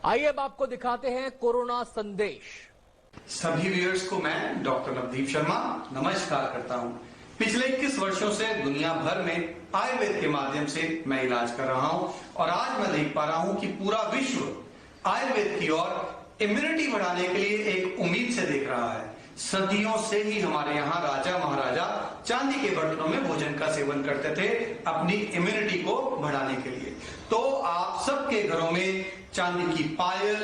आइए अब आपको दिखाते हैं कोरोना संदेश। सभी व्यूअर्स को मैं डॉक्टर नवदीप शर्मा नमस्कार करता हूं। पिछले 21 वर्षों से दुनिया भर में आयुर्वेद के माध्यम से मैं इलाज कर रहा हूं और आज मैं देख पा रहा हूं कि पूरा विश्व आयुर्वेद की ओर इम्यूनिटी बढ़ाने के लिए एक उम्मीद से देख रहा है। सदियों से ही हमारे यहाँ राजा महाराजा चांदी के बर्तनों में भोजन का सेवन करते थे अपनी इम्यूनिटी को बढ़ाने के लिए। तो आप सबके घरों में चांदी की पायल,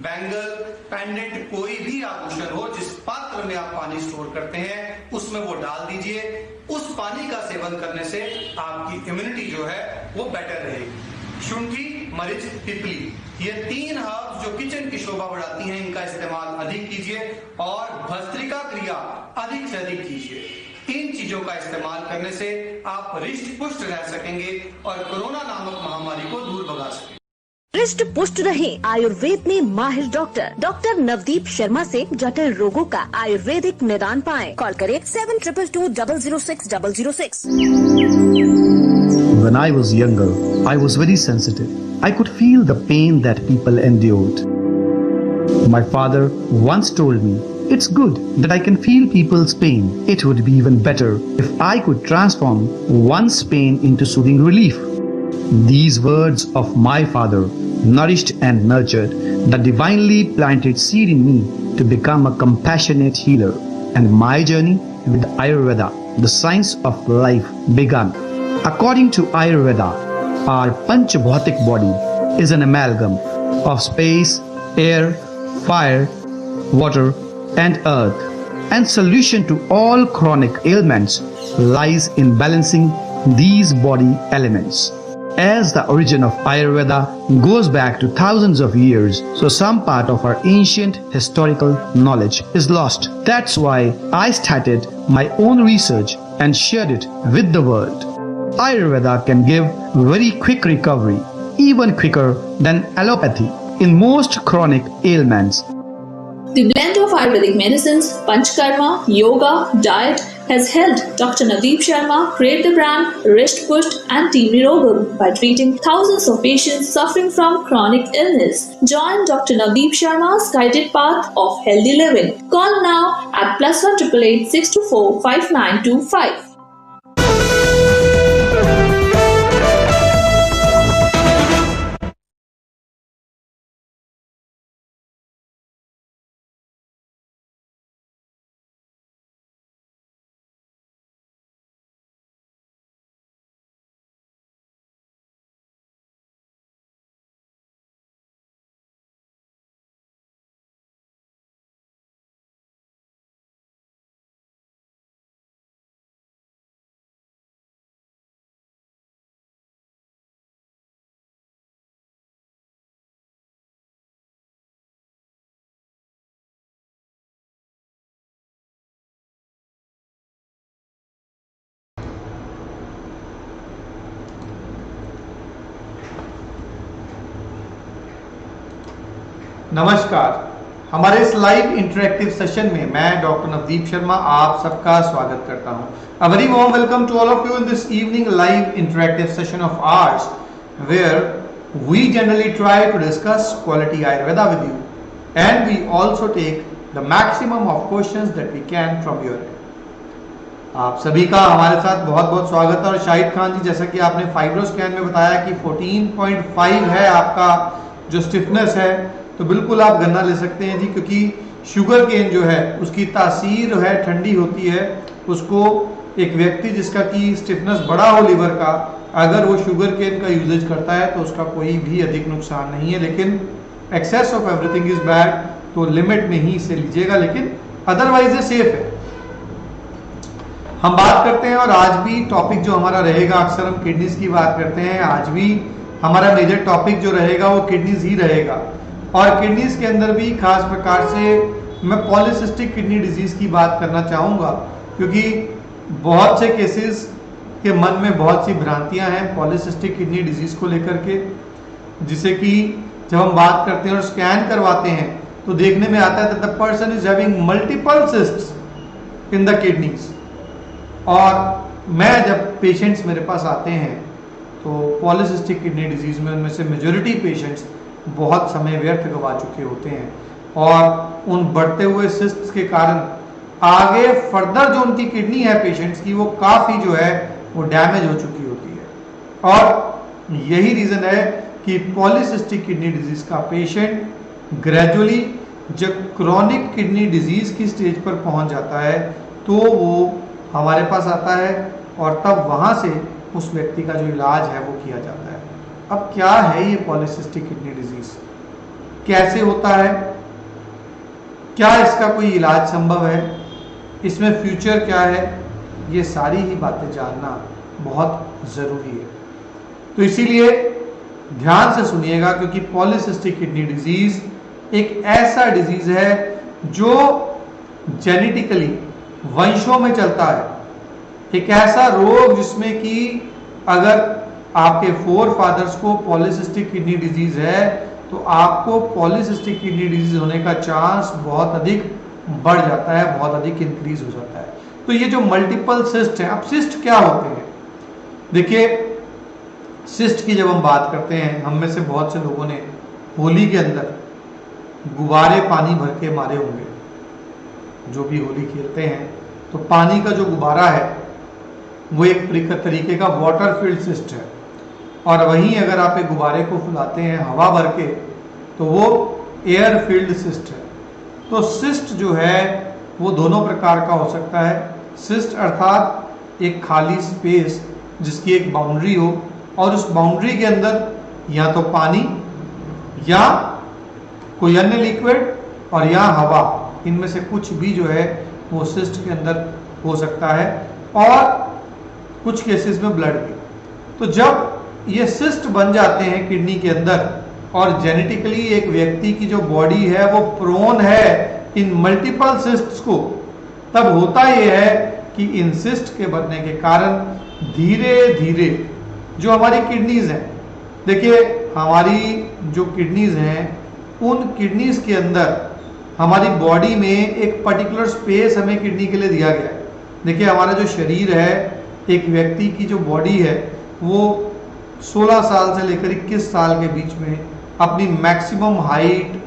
बैंगल, पेंडेंट, कोई भी आभूषण हो, जिस पात्र में आप पानी स्टोर करते हैं उसमें वो डाल दीजिए। उस पानी का सेवन करने से आपकी इम्यूनिटी जो है वो बेटर रहेगी। शुंठी, मरीच, पिपली, ये 3 हर्ब्स जो किचन की शोभा बढ़ाती हैं, इनका इस्तेमाल अधिक कीजिए और भस्त्रिका क्रिया अधिक से अधिक कीजिए। इन चीजों का इस्तेमाल करने से आप हृष्ट पुष्ट रह सकेंगे और कोरोना नामक महामारी को दूर भगा सकेंगे। हृष्ट पुष्ट रहे आयुर्वेद में माहिर डॉक्टर नवदीप शर्मा से जटिल रोगों का आयुर्वेदिक निदान पाएं। कॉल करें 7222006006। When I was younger, I was very sensitive. I could feel the pain that people endured. My father once told me, it's good that I can feel people's pain. It would be even better if I could transform one's pain into soothing relief. These words of my father nourished and nurtured the divinely planted seed in me to become a compassionate healer. And my journey with Ayurveda, the science of life, began. According to Ayurveda, our Panchabhautik body is an amalgam of space, air, fire, water and earth. And solution to all chronic ailments lies in balancing these body elements. As the origin of Ayurveda goes back to thousands of years, so some part of our ancient historical knowledge is lost. That's why I started my own research and shared it with the world. Ayurveda can give very quick recovery, even quicker than allopathy in most chronic ailments. The blend of Ayurvedic medicines, Panchkarma, yoga, diet has helped Dr. Navdeep Sharma create the brand Hrisht Pusht and Team Nirogam by treating thousands of patients suffering from chronic illness. Join Dr. Navdeep Sharma's guided path of healthy living. Call now at +1 888 624 5925. नमस्कार, हमारे इस live interactive session में मैं doctor Navdeep Sharma आप सबका स्वागत करता हूं। A very warm welcome to all of you in this evening live interactive session of ours where we generally try to discuss quality Ayurveda with you and we also take the maximum of questions that we can from your end. आप सभी का हमारे साथ बहुत बहुत स्वागत है। और शाहिद खान जी, जैसा कि आपने फाइब्रो स्कैन में बताया कि 14.5 है आपका जो स्टिफनेस है, तो बिल्कुल आप गन्ना ले सकते हैं जी, क्योंकि शुगर केन जो है उसकी तासीर है ठंडी होती है। उसको एक व्यक्ति जिसका कि स्टिफनेस बड़ा हो लीवर का, अगर वो शुगर केन का यूजेज करता है तो उसका कोई भी अधिक नुकसान नहीं है। लेकिन excess of everything is bad, तो लिमिट में ही इसे लीजिएगा, लेकिन अदरवाइज ये सेफ है। हम बात करते हैं और आज भी टॉपिक जो हमारा रहेगा, अक्सर हम किडनीज की बात करते हैं, आज भी हमारा मेजर टॉपिक जो रहेगा वो किडनीज ही रहेगा। और किडनीज के अंदर भी खास प्रकार से मैं पॉलीसिस्टिक किडनी डिजीज की बात करना चाहूँगा, क्योंकि बहुत से केसेस के मन में बहुत सी भ्रांतियां हैं पॉलीसिस्टिक किडनी डिजीज को लेकर के, जिसे कि जब हम बात करते हैं और स्कैन करवाते हैं तो देखने में आता है that the person is having multiple cysts in the kidneys. और मैं जब पेशेंट्स मेरे पास आते हैं तो पॉलीसिस्टिक किडनी डिजीज में उनमें से मेजॉरिटी पेशेंट्स बहुत समय व्यर्थ गवा चुके होते हैं और उन बढ़ते हुए सिस्ट्स के कारण आगे फर्दर जो उनकी किडनी है पेशेंट्स की वो काफी जो है वो डैमेज हो चुकी होती है। और यही रीजन है कि पॉलीसिस्टिक किडनी डिजीज का पेशेंट ग्रेजुअली जब क्रॉनिक किडनी डिजीज की स्टेज पर पहुंच जाता है तो वो हमारे पास आता है और तब वहां से उस व्यक्ति का जो इलाज है वो किया जाता है। अब क्या है ये पॉलीसिस्टिक किडनी डिजीज, कैसे होता है, क्या इसका कोई इलाज संभव है, इसमें फ्यूचर क्या है, ये सारी ही बातें जानना बहुत जरूरी है। तो इसीलिए ध्यान से सुनिएगा, क्योंकि पॉलीसिस्टिक किडनी डिजीज एक ऐसा डिजीज है जो जेनेटिकली वंशों में चलता है, एक ऐसा रोग जिसमें कि अगर आपके फोर फादर्स को पॉलीसिस्टिक किडनी डिजीज है तो आपको पॉलीसिस्टिक किडनी डिजीज होने का चांस बहुत अधिक बढ़ जाता है, बहुत अधिक इंक्रीज हो जाता है। तो ये जो मल्टीपल सिस्ट है, अब सिस्ट क्या होते हैं, देखिए सिस्ट की जब हम बात करते हैं, हम में से बहुत से लोगों ने होली के अंदर गुब्बारे पानी भर के मारे होंगे, जो भी होली खेलते हैं तो पानी का जो गुब्बारा है वो एक तरीके का वाटर फील्ड सिस्ट है, और वहीं अगर आप एक गुब्बारे को फुलाते हैं हवा भर के तो वो एयर फील्ड सिस्ट है। तो सिस्ट जो है वो दोनों प्रकार का हो सकता है। सिस्ट अर्थात एक खाली स्पेस जिसकी एक बाउंड्री हो और उस बाउंड्री के अंदर या तो पानी या कोई अन्य लिक्विड और या हवा, इनमें से कुछ भी जो है वो सिस्ट के अंदर हो सकता है, और कुछ केसेस में ब्लड भी। तो जब ये सिस्ट बन जाते हैं किडनी के अंदर और जेनेटिकली एक व्यक्ति की जो बॉडी है वो प्रोन है इन मल्टीपल सिस्ट्स को, तब होता ये है कि इन सिस्ट के बनने के कारण धीरे धीरे जो हमारी किडनीज हैं, देखिए हमारी जो किडनीज हैं उन किडनीज के अंदर हमारी बॉडी में एक पर्टिकुलर स्पेस हमें किडनी के लिए दिया गया है। देखिए हमारा जो शरीर है, एक व्यक्ति की जो बॉडी है वो 16 साल से लेकर 21 साल के बीच में अपनी मैक्सिमम हाइट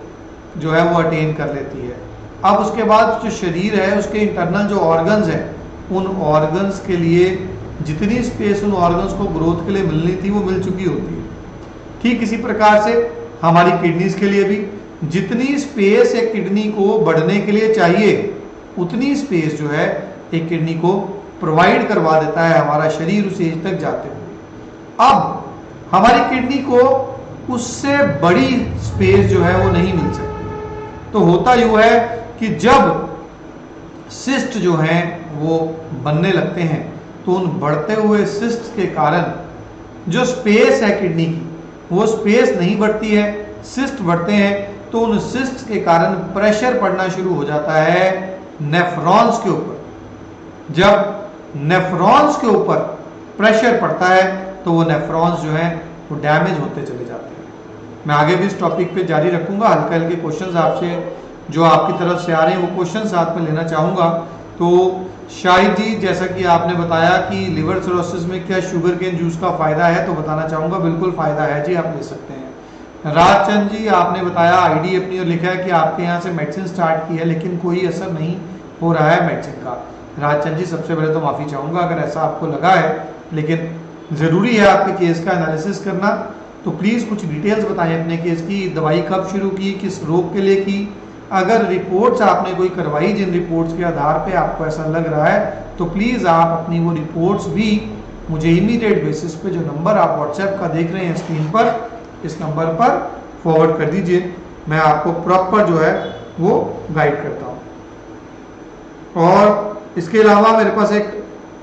जो है वो अटेन कर लेती है। अब उसके बाद जो शरीर है उसके इंटरनल जो ऑर्गन्स हैं, उन ऑर्गन्स के लिए जितनी स्पेस उन ऑर्गन्स को ग्रोथ के लिए मिलनी थी वो मिल चुकी होती है। ठीक इसी प्रकार से हमारी किडनीज के लिए भी जितनी स्पेस एक किडनी को बढ़ने के लिए चाहिए उतनी स्पेस जो है एक किडनी को प्रोवाइड करवा देता है हमारा शरीर उस एज तक जाते हुए। अब हमारी किडनी को उससे बड़ी स्पेस जो है वो नहीं मिल सकती। तो होता यूं है कि जब सिस्ट जो हैं वो बनने लगते हैं तो उन बढ़ते हुए सिस्ट के कारण जो स्पेस है किडनी की वो स्पेस नहीं बढ़ती है, सिस्ट बढ़ते हैं, तो उन सिस्ट के कारण प्रेशर पड़ना शुरू हो जाता है नेफ्रॉन्स के ऊपर। जब नेफ्रॉन्स के ऊपर प्रेशर पड़ता है तो वो नेफ्रॉन्स जो हैं वो डैमेज होते चले जाते हैं। मैं आगे भी इस टॉपिक पे जारी रखूंगा, हल्के हल्के क्वेश्चंस आपसे जो आपकी तरफ से आ रहे हैं वो क्वेश्चन साथ में लेना चाहूंगा। तो शाहिद जी, जैसा कि आपने बताया कि लिवर सिरोसिस में क्या शुगर केन जूस का फायदा है, तो बताना चाहूंगा बिल्कुल फायदा है जी, आप ले सकते हैं। राजचंद जी, आपने बताया आईडी अपनी और लिखा है कि आपके यहाँ से मेडिसिन स्टार्ट की है लेकिन कोई असर नहीं हो रहा है मेडिसिन का। राजचंद जी, सबसे पहले तो माफी चाहूंगा अगर ऐसा आपको लगा है, लेकिन जरूरी है आपके केस का एनालिसिस करना। तो प्लीज कुछ डिटेल्स बताएं अपने केस की, दवाई कब शुरू की, किस रोग के लिए की, अगर रिपोर्ट्स आपने कोई करवाई जिन रिपोर्ट्स के आधार पे आपको ऐसा लग रहा है तो प्लीज आप अपनी वो रिपोर्ट्स भी मुझे इमीडिएट बेसिस पे जो नंबर आप व्हाट्सएप का देख रहे हैं स्क्रीन पर, इस नंबर पर फॉरवर्ड कर दीजिए। मैं आपको प्रॉपर जो है वो गाइड करता हूँ। और इसके अलावा मेरे पास एक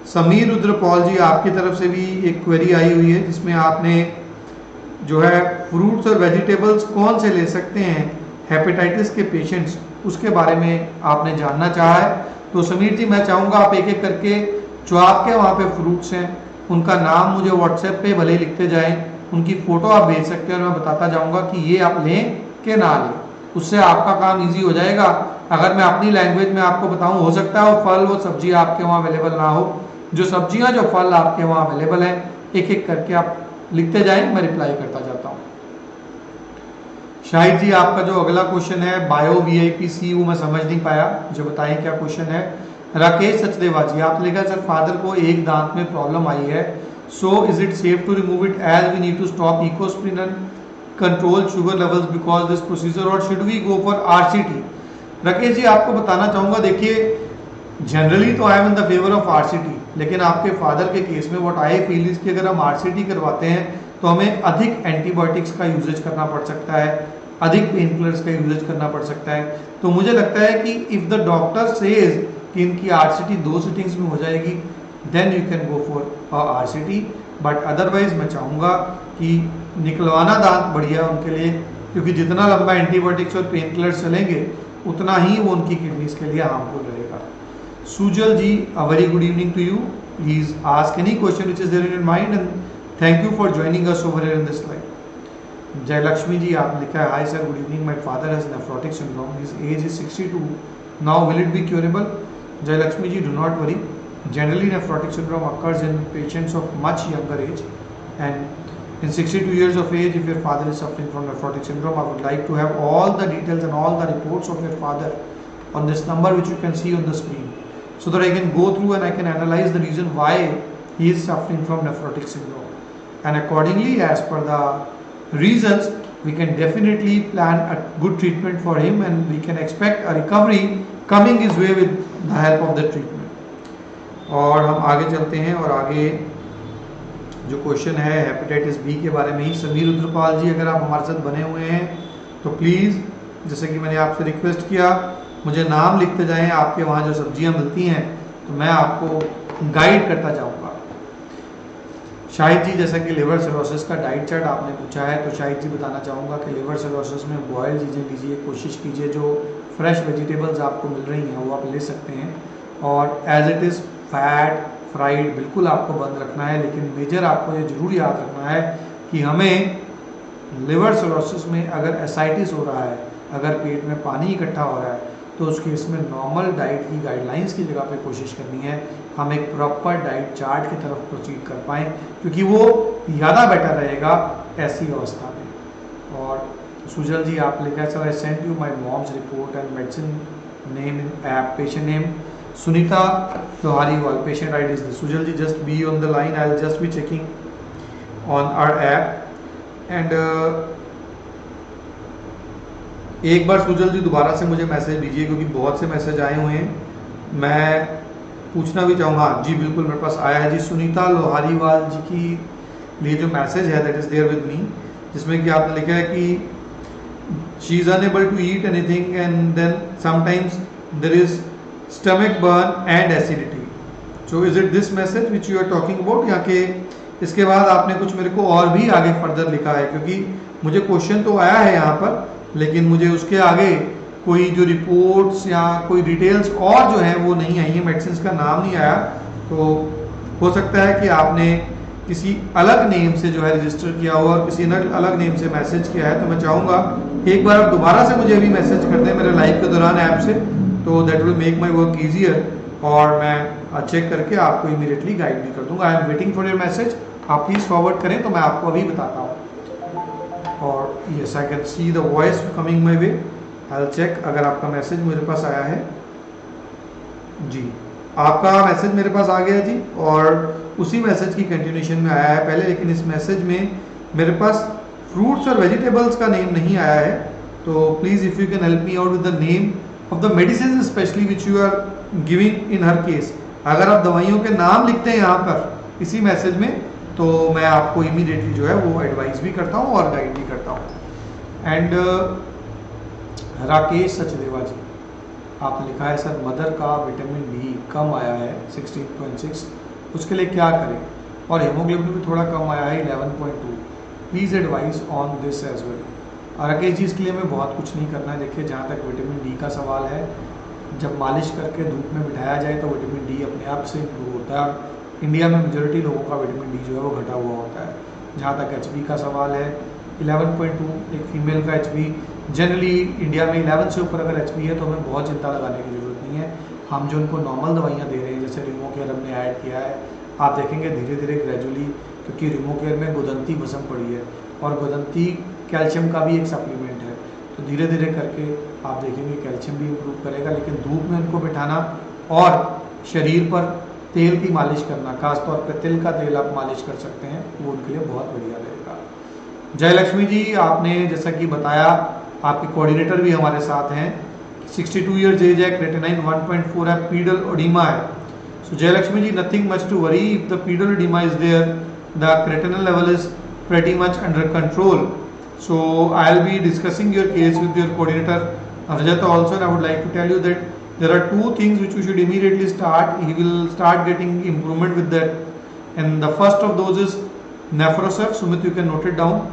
समीर रुद्रपॉल जी, आपकी तरफ से भी एक क्वेरी आई हुई है जिसमें आपने जो है फ्रूट्स और वेजिटेबल्स कौन से ले सकते हैं हेपेटाइटिस के पेशेंट्स, उसके बारे में आपने जानना चाहा है। तो समीर जी, मैं चाहूँगा आप एक एक करके जो आपके वहाँ पे फ्रूट्स हैं उनका नाम मुझे व्हाट्सएप पे भले लिखते जाएं, उनकी फ़ोटो आप भेज सकते हैं और मैं बताता जाऊँगा कि ये आप लें कि ना लें, उससे आपका काम ईजी हो जाएगा। अगर मैं अपनी लैंग्वेज में आपको बताऊँ, हो सकता है वो फल वो सब्जी आपके वहाँ अवेलेबल ना हो, जो सब्जियाँ जो फल आपके वहाँ अवेलेबल हैं एक एक करके आप लिखते जाएँ, मैं रिप्लाई करता जाता हूँ। शाहिद जी आपका जो अगला क्वेश्चन है बायो VIPC वो मैं समझ नहीं पाया, मुझे बताइए क्या क्वेश्चन है। राकेश सचदेवा जी आपने लिखा सर फादर को एक दांत में प्रॉब्लम आई है, so is it safe to remove it as we need to stop Ecosprin and control sugar levels because this procedure or should we go for RCT। Rakesh ji आपको बताना चाहूंगा, देखिए जनरली तो I am in the favour of RCT, लेकिन आपके father के case में what I feel is कि अगर हम RCT करवाते हैं तो हमें अधिक एंटीबायोटिक्स का यूजेज करना पड़ सकता है, अधिक पेन किलर्स का यूजेज करना पड़ सकता है। तो मुझे लगता है कि इफ द डॉक्टर सेज कि इनकी RCT 2 सिटिंग्स में हो जाएगी then you can go for RCT, but otherwise मैं चाहूँगा कि निकलवाना दांत बढ़िया उनके लिए, क्योंकि जितना लंबा एंटीबायोटिक्स और पेन किलर्स चलेंगे उतना ही वो उनकी किडनीज के लिए हार्मफुल रहेगा। Sujal ji a very good evening to you, please ask any question which is there in your mind and thank you for joining us over here in this live. Jayalakshmi ji आपने लिखा है hi sir good evening, my father has nephrotic syndrome, his age is 62 now, will it be curable? Jayalakshmi ji do not worry, generally nephrotic syndrome occurs in patients of much younger age, and in 62 years of age if your father is suffering from nephrotic syndrome I would like to have all the details and all the reports of your father on this number which you can see on the screen, so that I can go through and I can analyze the reason why he is suffering from nephrotic syndrome, and accordingly as per the reasons we can definitely plan a good treatment for him and we can expect a recovery coming his way with the help of the treatment। और हम आगे चलते हैं और आगे जो question है hepatitis B के बारे में ही। समीर रुद्रपाल जी अगर आप हमारे साथ बने हुए हैं तो प्लीज़ जैसे कि मैंने आपसे रिक्वेस्ट किया मुझे नाम लिखते जाएं, आपके वहाँ जो सब्जियां मिलती हैं तो मैं आपको गाइड करता जाऊँगा। शाहिद जी जैसा कि लिवर सिरोसिस का डाइट चार्ट आपने पूछा है तो शाहिद जी बताना चाहूँगा कि लिवर सिरोसिस में बॉयल चीज़ें लीजिए, कोशिश कीजिए जो फ्रेश वेजिटेबल्स आपको मिल रही हैं वो आप ले सकते हैं, और as it is fat fried बिल्कुल आपको बंद रखना है। लेकिन मेजर आपको ये जरूर याद रखना है कि हमें लिवर सिरोसिस में अगर एसाइटिस हो रहा है, अगर पेट में पानी इकट्ठा हो रहा है तो उस केस में नॉर्मल डाइट की गाइडलाइंस की जगह पे कोशिश करनी है हम एक प्रॉपर डाइट चार्ट की तरफ प्रोसीड कर पाएँ, क्योंकि वो ज़्यादा बेटर रहेगा ऐसी अवस्था में। और सुजल जी आप लिखा है sir I sent you my mom's report and medicine name in app, patient name Sunita Lohariwal, patient ID is this. Sujal ji just be on the line, I'll just be checking on our app and एक बार सुजल जी दोबारा से मुझे message दीजिए क्योंकि बहुत से message आए हुए हैं। मैं पूछना भी चाहूँगा, जी बिल्कुल मेरे पास आया है जी, सुनीता लोहारीवाल जी की लिए जो मैसेज है that is there with me, जिसमें कि आपने लिखा है कि she is unable to eat anything and then sometimes there is stomach burn and acidity, so is it this message which you are talking about? या कि इसके बाद आपने कुछ मेरे को और भी आगे फर्दर लिखा है, क्योंकि मुझे क्वेश्चन तो आया है यहाँ पर लेकिन मुझे उसके आगे कोई जो रिपोर्ट्स या कोई डिटेल्स और जो है वो नहीं आई है, मेडिसिन का नाम नहीं आया, तो हो सकता है कि आपने किसी अलग नेम से जो है रजिस्टर किया हुआ और किसी अलग नेम से मैसेज किया है। तो मैं चाहूँगा एक बार आप दोबारा से मुझे अभी मैसेज कर दें मेरे लाइव के दौरान ऐप से, तो that will make my work easier और मैं चेक करके आपको इमीडिएटली गाइड भी कर दूंगा। I am waiting for your message, आप प्लीज़ फॉरवर्ड करें तो मैं आपको अभी बताता हूँ। और yes I can see the voice coming my way, I will check अगर आपका मैसेज मेरे पास आया है। जी आपका मैसेज मेरे पास आ गया जी, और उसी मैसेज की कंटिन्यूशन में आया है पहले, लेकिन इस मैसेज में मेरे पास फ्रूट्स और वेजिटेबल्स का नेम नहीं आया है, तो please if you can help me out with the name of the medicine specially which you are giving in her case. अगर आप दवाइयों के नाम लिखते हैं यहाँ पर इसी मैसेज में तो मैं आपको इमीडिएटली जो है वो एडवाइस भी करता हूँ और गाइड भी करता हूँ। एंड राकेश सचदेवा जी आपने लिखा है सर मदर का विटामिन डी कम आया है 16.6, उसके लिए क्या करें, और हीमोग्लोबिन भी थोड़ा कम आया है 11.2, please advise on this as well. Rakesh ji इसके लिए हमें बहुत कुछ नहीं करना है। देखिए जहाँ तक विटामिन डी का सवाल है, जब मालिश करके धूप में बिठाया जाए तो विटामिन डी अपने आप से इम्प्रूव होता है। इंडिया में मेजॉरिटी लोगों का विटामिन डी जो है वो घटा हुआ होता है। जहाँ तक एचबी का सवाल है 11.2 एक फीमेल का एचबी, जनरली इंडिया में 11 से ऊपर अगर एचबी है तो हमें बहुत चिंता लगाने की ज़रूरत नहीं है। हम जो उनको नॉर्मल दवाइयाँ दे रहे हैं जैसे रिमोकेयर हमने ऐड किया है, आप देखेंगे धीरे धीरे ग्रेजुअली, क्योंकि रिमोकेयर में गुदंती भस्म पड़ी है और गुदंती कैल्शियम का भी एक सप्लीमेंट है, तो धीरे धीरे करके आप देखेंगे कैल्शियम भी इम्प्रूव करेगा। लेकिन धूप में उनको बिठाना और शरीर पर तेल की मालिश करना, खासतौर पर तिल का तेल आप मालिश कर सकते हैं, वो उनके लिए बहुत बढ़िया रहेगा। जयलक्ष्मी जी, आपने जैसा कि बताया, आपके कोऑर्डिनेटर भी हमारे साथ हैं, 62 ईयर्स एज है, क्रेटिनाइन 1.4 है, पीडल ओडिमा है। So Jayalakshmi ji, nothing much to worry, if the pedal oedema is there, the creatinine level is pretty much under control. So I'll be discussing your case with your coordinator Rajat also, and I would like to tell you that there are two things which you should immediately start. He will start getting improvement with that, and the first of those is Nephrosurf. Sumit, you can note it down.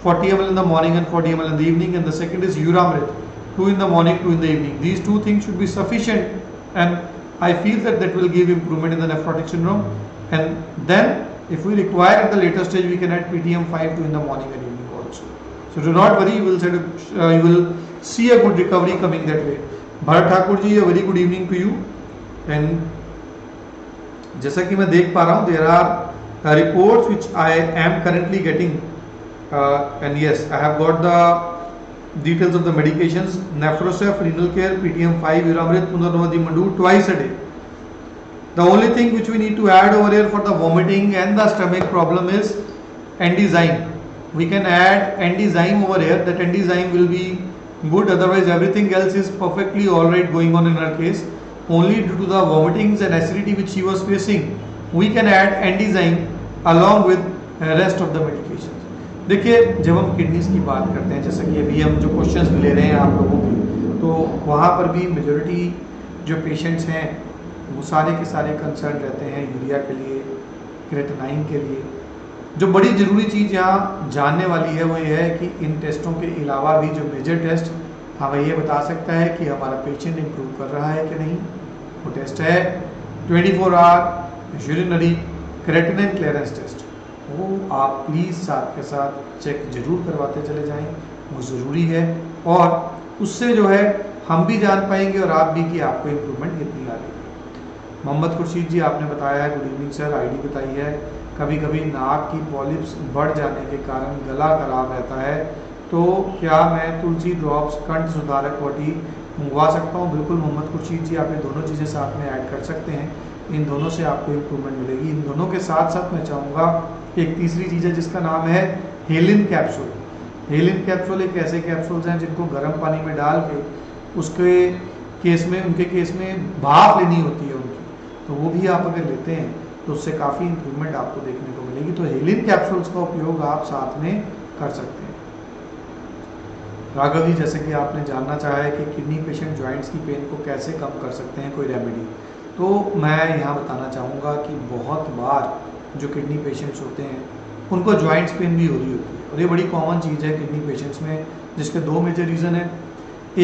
40 ml in the morning and 40 ml in the evening, and the second is Uramrit, 2 in the morning, 2 in the evening. These two things should be sufficient, and I feel that that will give improvement in the nephrotic syndrome. And then if we require at the later stage, we can add PTM 5 2 in the morning and evening also. So do not worry, you will see a good recovery coming that way. Bharat Thakur ji, a very good evening to you. And जैसा कि मैं देख पा रहा हूँ, there are reports which I am currently getting, and yes, I have got the details of the medications: Nephrosurf, Renal Care, PTM 5, Uramrit, Punarnavadi Mandu twice a day. The only thing which we need to add over here for the vomiting and the stomach problem is enzyme. We can add enzyme over here. That enzyme will be good. Otherwise, everything else is perfectly alright going on in her case. Only due to the vomitings and acidity which she was facing, we can add enzyme along with rest of the medications. देखिए, जब हम kidneys की बात करते हैं, जैसा कि अभी हम जो क्वेश्चंस ले रहे हैं आप लोगों के, तो वहाँ पर भी मेजोरिटी जो पेशेंट्स हैं वो सारे के सारे कंसर्न रहते हैं यूरिया के लिए, क्रेटिनाइन के लिए। जो बड़ी ज़रूरी चीज़ यहाँ जानने वाली है वो ये है कि इन टेस्टों के अलावा भी जो मेजर टेस्ट हमें ये बता सकता है कि हमारा पेशेंट इम्प्रूव कर रहा है कि नहीं, वो टेस्ट है 24 hour urinary creatinine clearance test. वो आप प्लीज़ साथ के साथ चेक जरूर करवाते चले जाएं, वो ज़रूरी है, और उससे जो है हम भी जान पाएंगे और आप भी कि आपको इम्प्रूवमेंट कितनी आ रही है। मोहम्मद खुर्शीद जी, आपने बताया है, गुड इवनिंग सर, आईडी बताई है, कभी कभी नाक की पॉलिप्स बढ़ जाने के कारण गला खराब रहता है, तो क्या मैं तुलसी ड्रॉप्स कंठ सुधारक वटी मंगवा सकता हूँ? बिल्कुल मोहम्मद खुर्शीद जी, आप ये दोनों चीज़ें साथ में ऐड कर सकते हैं, इन दोनों से आपको इम्प्रूवमेंट मिलेगी। इन दोनों के साथ साथ मैं चाहूँगा एक तीसरी चीज़ है जिसका नाम है हेलिन कैप्सूल। हेलिन कैप्सूल एक ऐसे कैप्सूल्स हैं जिनको गर्म पानी में डाल के उसके केस में, उनके केस में भाप लेनी होती है उनकी, तो वो भी आप अगर लेते हैं तो उससे काफ़ी इंप्रूवमेंट आपको देखने को मिलेगी। तो हेलिन कैप्सूल्स का उपयोग आप साथ में कर सकते हैं। राघव जी, जैसे कि आपने जानना चाहा है कि किडनी पेशेंट जॉइंट्स की पेन को कैसे कम कर सकते हैं, कोई रेमेडी, तो मैं यहाँ बताना चाहूँगा कि बहुत बार जो किडनी पेशेंट्स होते हैं उनको जॉइंट्स पेन भी हो रही होती है, और ये बड़ी कॉमन चीज़ है किडनी पेशेंट्स में, जिसके दो मेजर रीज़न है।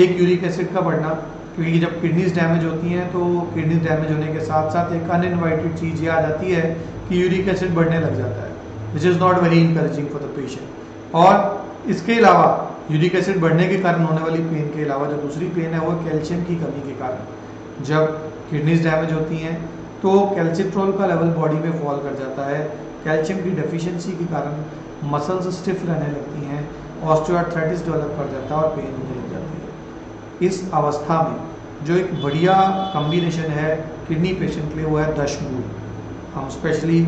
एक यूरिक एसिड का बढ़ना, क्योंकि जब किडनीज डैमेज होती हैं तो किडनीज डैमेज होने के साथ साथ एक अनइनवाइटेड चीज़ ये आ जाती है कि यूरिक एसिड बढ़ने लग जाता है, which is not very encouraging for the patient. और इसके अलावा यूरिक एसिड बढ़ने के कारण होने वाली पेन के अलावा जो दूसरी पेन है वो कैल्शियम की कमी के कारण। जब किडनीज डैमेज होती हैं तो कैल्शिट्रोल का लेवल बॉडी में फॉल कर जाता है, कैल्शियम की डेफिशिएंसी के कारण मसल्स स्टिफ रहने लगती हैं, ऑस्टियोआर्थराइटिस डेवलप कर जाता है और पेन होने लग जाती है। इस अवस्था में जो एक बढ़िया कॉम्बिनेशन है किडनी पेशेंट के लिए वो है दशमूल। हम स्पेशली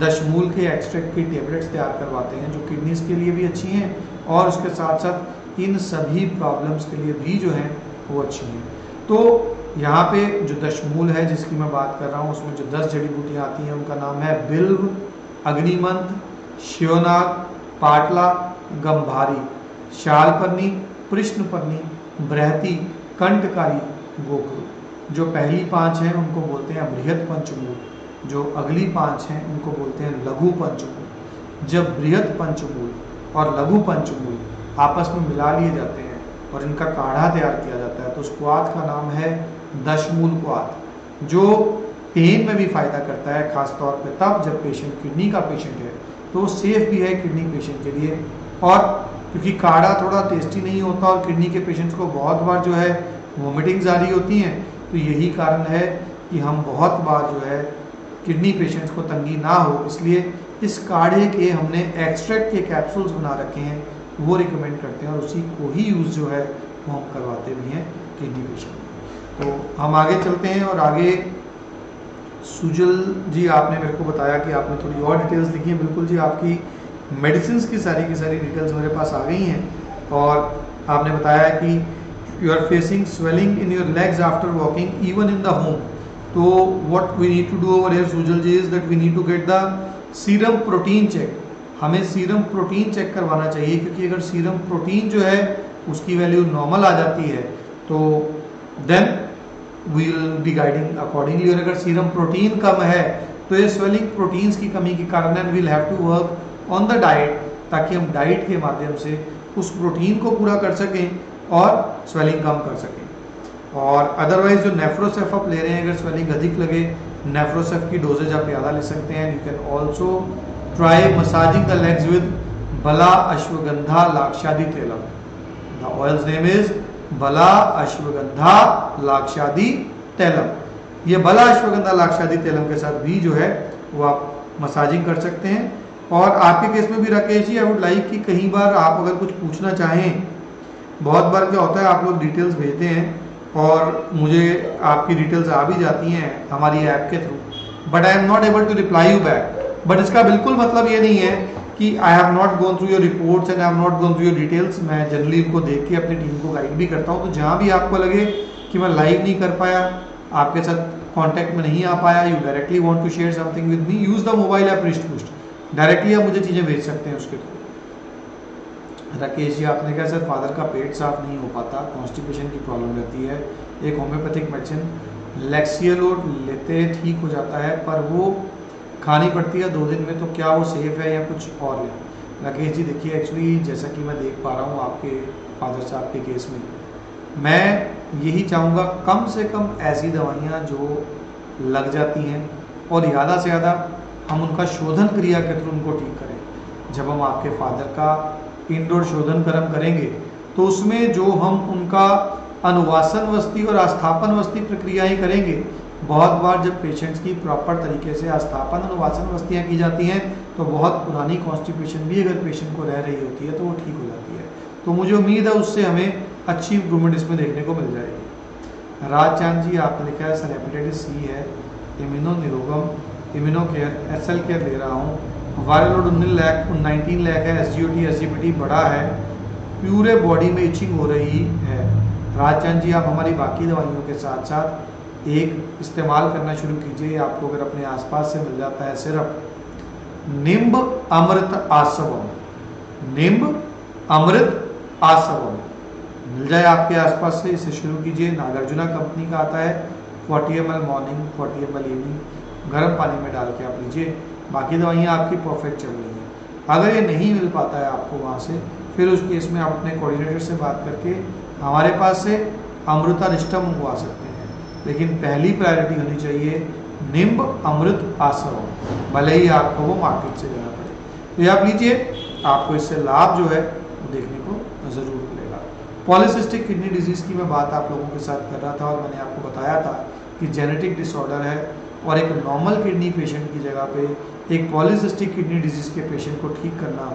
दशमूल के एक्सट्रैक्ट की टेबलेट्स तैयार करवाते हैं जो किडनीज के लिए भी अच्छी हैं और उसके साथ साथ इन सभी प्रॉब्लम्स के लिए भी जो हैं वो अच्छी हैं। तो यहाँ पे जो दशमूल है जिसकी मैं बात कर रहा हूँ उसमें जो 10 जड़ी बूटियाँ आती हैं उनका नाम है बिल्व, अग्निमंथ, शिवनाग, पाटला, गंभारी, शालपर्णी, कृष्णपर्णी, बृहति, कंठकारी, गोखरू। जो पहली 5 हैं उनको बोलते हैं बृहत पंचमूल, जो अगली 5 हैं उनको बोलते हैं लघु पंचमूल। जब बृहत पंचमूल और लघु पंचमूल आपस में मिला लिए जाते हैं और इनका काढ़ा तैयार किया जाता है तो उस क्वाथ का नाम है दशमूल क्वाथ, जो पेन में भी फायदा करता है, खासतौर पे तब जब पेशेंट किडनी का पेशेंट है तो सेफ भी है किडनी पेशेंट के लिए। और क्योंकि काढ़ा थोड़ा टेस्टी नहीं होता और किडनी के पेशेंट्स को बहुत बार जो है वोमिटिंग्स आ रही होती हैं, तो यही कारण है कि हम बहुत बार जो है किडनी पेशेंट्स को तंगी ना हो इसलिए इस काढ़े के हमने एक्सट्रैक्ट के कैप्सूल्स बना रखे हैं वो रिकमेंड करते हैं और उसी को ही यूज़ जो है वो हम करवाते भी हैं किडनी पेशेंट। तो हम आगे चलते हैं और आगे सुजल जी आपने मेरे को बताया कि आपने थोड़ी और डिटेल्स लिखी हैं। बिल्कुल जी, आपकी मेडिसिन की सारी डिटेल्स मेरे पास आ गई हैं और आपने बताया कि you are facing swelling in your legs after walking even in the home. तो what we need to do over here Sujal ji is that we need to get the serum protein check. हमें serum protein check करवाना चाहिए, क्योंकि अगर serum protein जो है उसकी value normal आ जाती है तो then we will be guiding accordingly. और अगर सीरम प्रोटीन कम है तो ये स्वेलिंग प्रोटीन्स की कमी के कारण we will have to work on the diet, ताकि हम डाइट के माध्यम से उस प्रोटीन को पूरा कर सकें और स्वेलिंग कम कर सकें। और अदरवाइज जो नेफ्रोसेफ आप ले रहे हैं, अगर स्वेलिंग अधिक लगे, नेफ्रोसेफ की डोजेज आप ज़्यादा ले सकते हैं। You can also try massaging the legs with Bala Ashwagandha Lakshadi Tailam. The oil's name is Bala Ashwagandha Lakshadi Telam. ये बला अश्वगंधा लाक्षादी तेलम के साथ भी जो है वो आप मसाजिंग कर सकते हैं। और आपके केस में भी Rakesh ji, I would like कि कई बार आप अगर कुछ पूछना चाहें, बहुत बार क्या होता है आप लोग डिटेल्स भेजते हैं और मुझे आपकी डिटेल्स आ भी जाती हैं हमारी ऐप के through, but I am not able to reply you back. But इसका बिल्कुल मतलब ये नहीं है कि I have not gone through your reports and I have not gone through your details. मैं जनरली इनको देख के अपनी टीम को गाइड भी करता हूँ। तो जहाँ भी आपको लगे कि मैं लाइव नहीं कर पाया, आपके साथ कॉन्टैक्ट में नहीं आ पाया, you directly want to share something with me, use the mobile app रिस्ट पुस्ट, डायरेक्टली आप मुझे चीज़ें भेज सकते हैं उसके थ्रू। राकेश जी आपने कहा सर फादर का पेट साफ नहीं हो पाता, कॉन्स्टिपेशन की प्रॉब्लम रहती है, एक होम्योपैथिक मेडिसिन लेक्सियलोड लेते ठीक हो जाता है पर वो खानी पड़ती है 2 दिन में, तो क्या वो सेफ है या कुछ और है? राकेश जी देखिए, एक्चुअली जैसा कि मैं देख पा रहा हूँ आपके फादर साहब के केस में, मैं यही चाहूँगा कम से कम ऐसी दवाइयाँ जो लग जाती हैं और ज़्यादा से ज़्यादा हम उनका शोधन क्रिया के थ्रू उनको ठीक करें। जब हम आपके फादर का इंडोर शोधन कर्म करेंगे तो उसमें जो हम उनका अनुवासन वस्ती और आस्थापन वस्ती प्रक्रियाएं करेंगे, बहुत बार जब पेशेंट्स की प्रॉपर तरीके से आस्थापन अनुवासन वस्तियाँ की जाती हैं तो बहुत पुरानी कॉन्स्टिपेशन भी अगर पेशेंट को रह रही होती है तो वो ठीक हो जाती है। तो मुझे उम्मीद है उससे हमें अच्छी इंप्रूवमेंट इसमें देखने को मिल जाएगी। राज चांद जी आपने लिखा है सर हेपेटाइटिस सी है, इम्यूनो निरोगम इम्यूनो केयर एसएल केयर ले रहा हूँ, वायरल लोड 19 लाख है, एसजीओटी एसजीपीटी बड़ा है, पूरे बॉडी में इचिंग हो रही है। राजचंद जी आप हमारी बाकी दवाइयों के साथ साथ एक इस्तेमाल करना शुरू कीजिए, आपको अगर अपने आसपास से मिल जाता है सिर्फ निम्ब अमृत आसवम, निम्ब अमृत आसवम मिल जाए आपके आसपास से, इसे शुरू कीजिए। नागार्जुना कंपनी का आता है, 40 ml मॉर्निंग 40 ml इवनिंग, गर्म पानी में डाल के आप लीजिए। बाकी दवाइयाँ आपकी परफेक्ट चल रही हैं। अगर ये नहीं मिल पाता है आपको वहाँ से, फिर उस केस में आप अपने कोऑर्डिनेटर से बात करके हमारे पास से अमृता रिस्टम मंगवा सकते हैं, लेकिन पहली प्रायोरिटी होनी चाहिए निम्ब अमृत आसवम, भले ही आपको वो मार्केट से लेना पड़े। तो ये आप लीजिए, आपको इससे लाभ जो है वो देखने को ज़रूर मिलेगा। पॉलीसिस्टिक किडनी डिजीज़ की मैं बात आप लोगों के साथ कर रहा था और मैंने आपको बताया था कि जेनेटिक डिसऑर्डर है और एक नॉर्मल किडनी पेशेंट की जगह पे एक पॉलीसिस्टिक किडनी डिजीज़ के पेशेंट को ठीक करना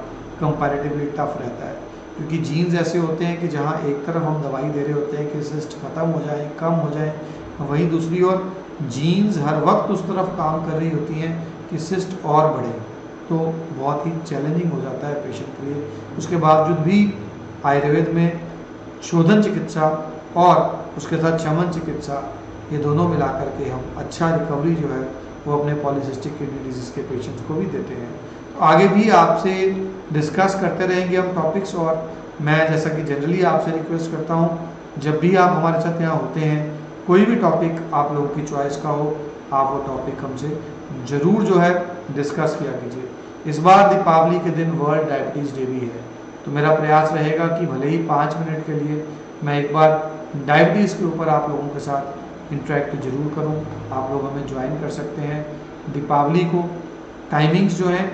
कंपैरेटिवली टफ रहता है, क्योंकि जीन्स ऐसे होते हैं कि जहाँ एक तरफ हम दवाई दे रहे होते हैं कि सिस्ट खत्म हो जाए, कम हो जाए, वहीं दूसरी ओर जीन्स हर वक्त उस तरफ काम कर रही होती हैं कि सिस्ट और बढ़े, तो बहुत ही चैलेंजिंग हो जाता है पेशेंट के लिए। उसके बावजूद भी आयुर्वेद में शोधन चिकित्सा और उसके साथ शमन चिकित्सा, ये दोनों मिला करके हम अच्छा रिकवरी जो है वो अपने पॉलीसिस्टिक किडनी डिजीज़ के पेशेंट्स को भी देते हैं। तो आगे भी आपसे डिस्कस करते रहेंगे हम टॉपिक्स, और मैं जैसा कि जनरली आपसे रिक्वेस्ट करता हूँ, जब भी आप हमारे साथ यहाँ होते हैं, कोई भी टॉपिक आप लोगों की चॉइस का हो, आप वो टॉपिक हमसे ज़रूर जो है डिस्कस किया कीजिए। इस बार दीपावली के दिन वर्ल्ड डायबिटीज़ डे भी है, तो मेरा प्रयास रहेगा कि भले ही 5 मिनट के लिए मैं एक बार डायबिटीज़ के ऊपर आप लोगों के साथ इंटरेक्ट जरूर करूं। आप लोग हमें ज्वाइन कर सकते हैं दीपावली को। टाइमिंग्स जो हैं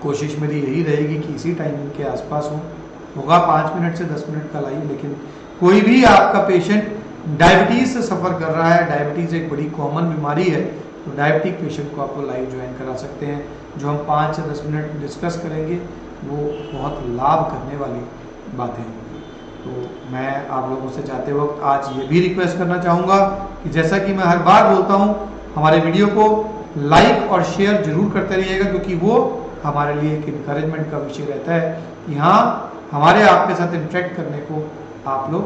कोशिश मेरी यही रहेगी कि इसी टाइमिंग के आसपास होगा 5 मिनट से 10 मिनट का लाइव, लेकिन कोई भी आपका पेशेंट डायबिटीज़ से सफ़र कर रहा है, डायबिटीज़ एक बड़ी कॉमन बीमारी है, तो डायबिटिक पेशेंट को आपको लाइव ज्वाइन करा सकते हैं, जो हम 5 से 10 मिनट डिस्कस करेंगे वो बहुत लाभ करने वाली बातें होंगी। तो मैं आप लोगों से जाते वक्त आज ये भी रिक्वेस्ट करना चाहूँगा कि जैसा कि मैं हर बार बोलता हूँ, हमारे वीडियो को लाइक और शेयर जरूर करते रहिएगा, क्योंकि वो हमारे लिए एक इंकरेजमेंट का विषय रहता है। यहाँ हमारे आपके साथ इंटरेक्ट करने को आप लोग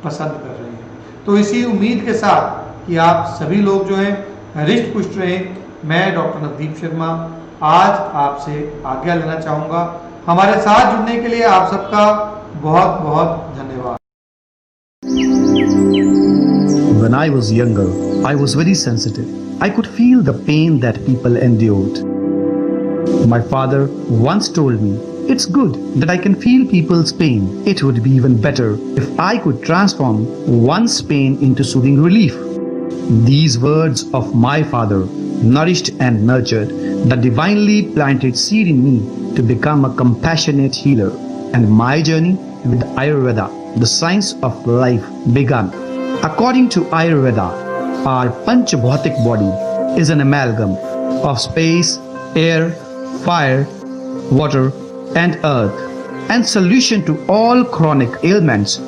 पसंद कर रहे हैं। तो इसी उम्मीद के साथ कि आप सभी लोग जो हैं हृष्ट पुष्ट रहें, मैं डॉक्टर नवदीप शर्मा आज आपसे आज्ञा लेना चाहूँगा। हमारे साथ जुड़ने के लिए आप सबका बहुत बहुत धन्यवाद। When I was younger, I was very sensitive. I could feel the pain that people endured. My father once told me, "It's good that I can feel people's pain. It would be even better if I could transform one's pain into soothing relief." These words of my father nourished and nurtured the divinely planted seed in me to become a compassionate healer, and my journey with Ayurveda, the science of life, began. According to Ayurveda, our Panchabhautik body is an amalgam of space, air, fire, water, and earth, and solution to all chronic ailments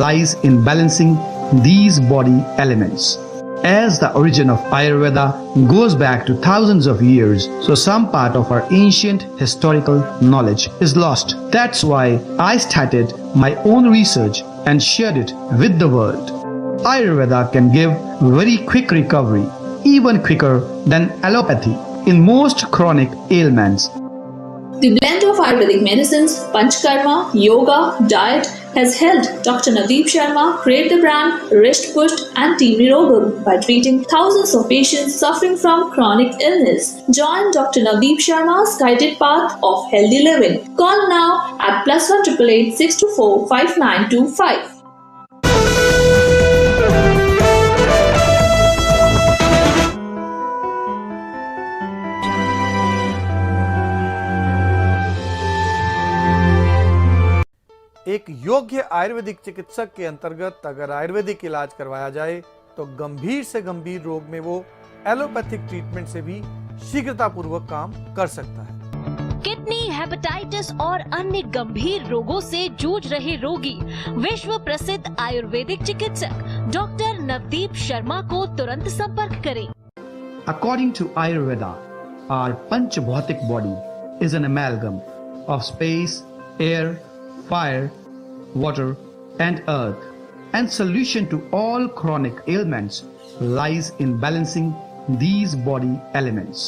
lies in balancing these body elements. As the origin of Ayurveda goes back to thousands of years, so some part of our ancient historical knowledge is lost. That's why I started my own research and shared it with the world. Ayurveda can give very quick recovery, even quicker than allopathy, in most chronic ailments. The blend of Ayurvedic medicines, Panchkarma, yoga, diet has helped Dr. Navdeep Sharma create the brand Risht Pusht and Team Nirogam by treating thousands of patients suffering from chronic illness. Join Dr. Navdeep Sharma's guided path of healthy living. Call now at +1 888 624 5925. एक योग्य आयुर्वेदिक चिकित्सक के अंतर्गत अगर आयुर्वेदिक इलाज करवाया जाए तो गंभीर से गंभीर रोग में वो एलोपैथिक ट्रीटमेंट से भी शीघ्रतापूर्वक काम कर सकता है। किडनी, हेपेटाइटिस और अन्य गंभीर रोगों से जूझ रहे रोगी विश्व प्रसिद्ध आयुर्वेदिक चिकित्सक डॉक्टर नवदीप शर्मा को तुरंत संपर्क करें। According to Ayurveda, our Panchabhautik body is an amalgam of space, air, fire, water, and earth, and solution to all chronic ailments lies in balancing these body elements.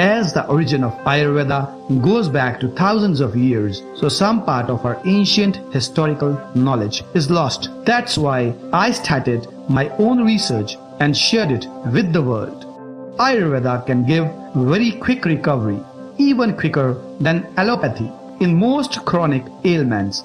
As the origin of Ayurveda goes back to thousands of years, so some part of our ancient historical knowledge is lost. That's why I started my own research and shared it with the world. Ayurveda can give very quick recovery, even quicker than allopathy in most chronic ailments.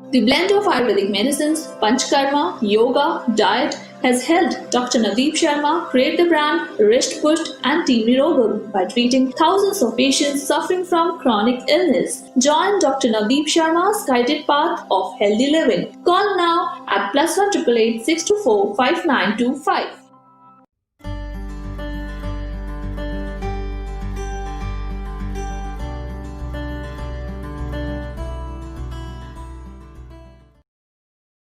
The blend of Ayurvedic medicines, Panchkarma, yoga, diet has helped Dr. Navdeep Sharma create the brand Risht Pusht and Team Nirogam by treating thousands of patients suffering from chronic illness. Join Dr. Navdeep Sharma's guided path of healthy living. Call now at +1 888 624 5925.